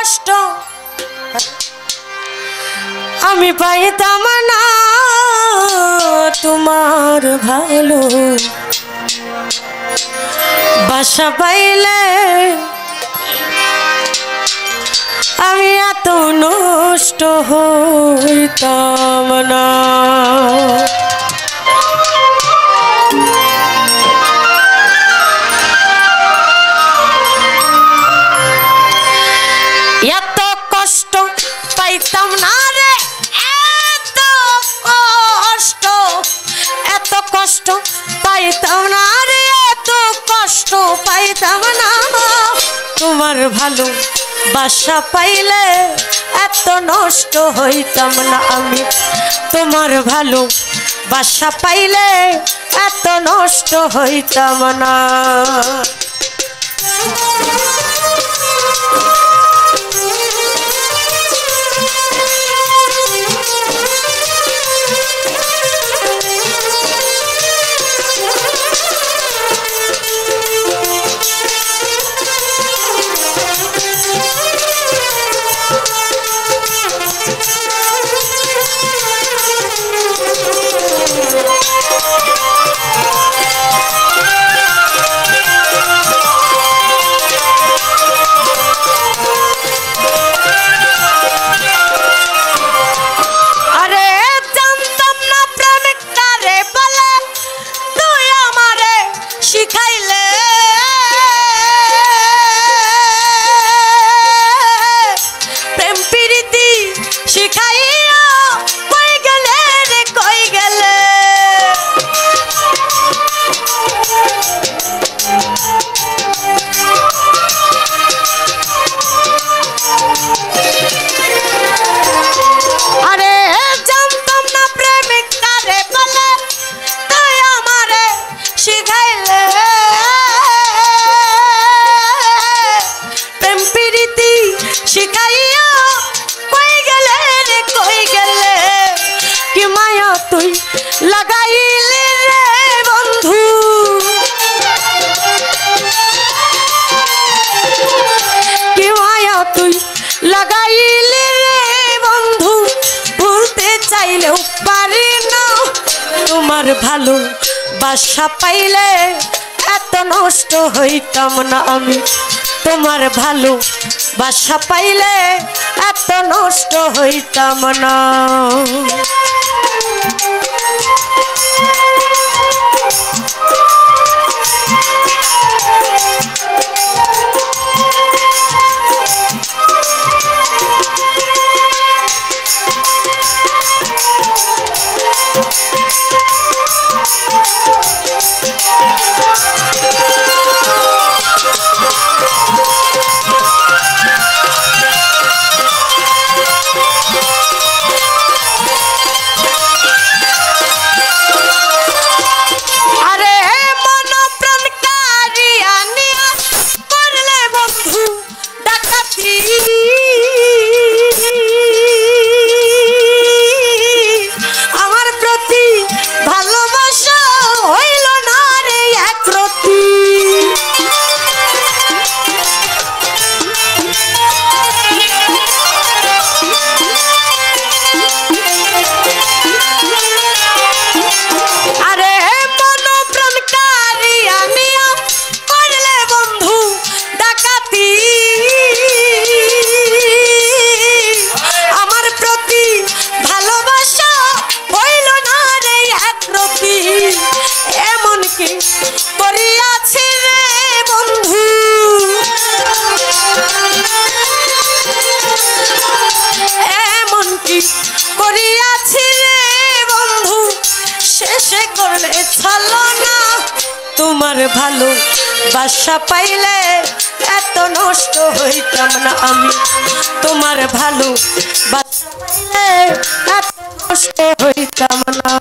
কষ্ট আমি পাইতাম না তোমার ভালো বাসা পাইলে আমি এত নষ্ট হইতাম না। এত কষ্ট পাইতাম না রে, এত কষ্ট, এত কষ্ট পাইতাম না রে, এত কষ্ট পাইতাম না তোমার ভালো বাসা পাইলে এত নষ্ট হইতাম না আমি তোমার ভালো বাসা পাইলে এত নষ্ট হইতাম না। তোমার ভালো বাসা পাইলে এত নষ্ট হইতাম না আমি তোমার ভালো বাসা পাইলে এত নষ্ট হইতাম না। তোমার ভালো বাসা পাইলে এত নষ্ট হইতাম না আমি তোমার ভালো বাসা পাইলে এত নষ্ট হইতাম না।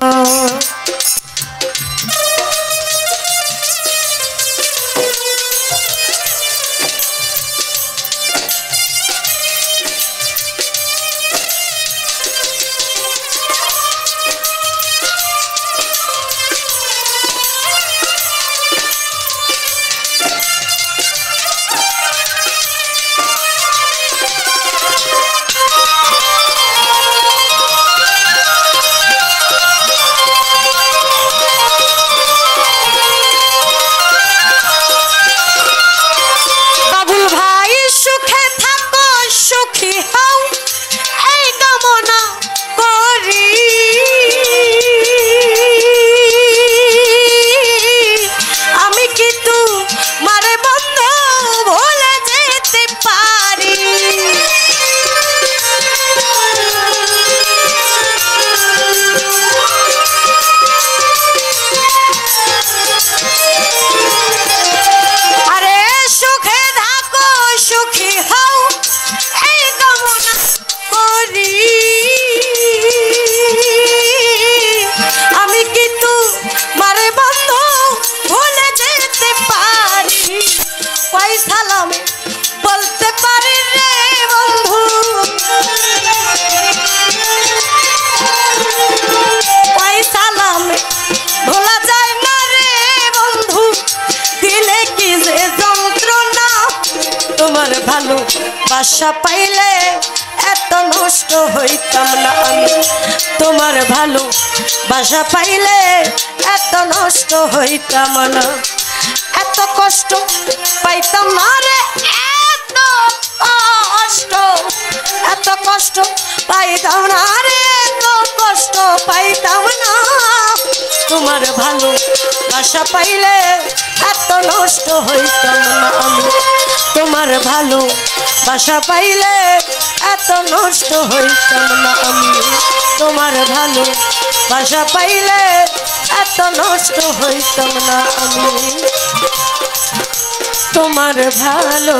বাসা পাইলে এত নষ্ট হইতাম না আমি তোমার ভালো বাসা পাইলে এত নষ্ট হইতাম না এত কষ্ট পাইতাম না রে এত কষ্ট পাইতাম না রে এত কষ্ট পাইতাম না তোমার ভালো বাসা পাইলে এত নষ্ট হইতাম না আমি তোমার ভালো বাসা পাইলে এত নষ্ট হইতাম না আমি তোমার ভালো বাসা পাইলে এত নষ্ট হইতাম না আমি তোমার ভালো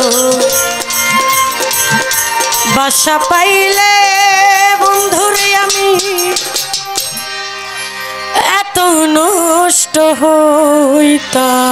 বাসা পাইলে বন্ধুরে আমি এত নষ্ট হইতাম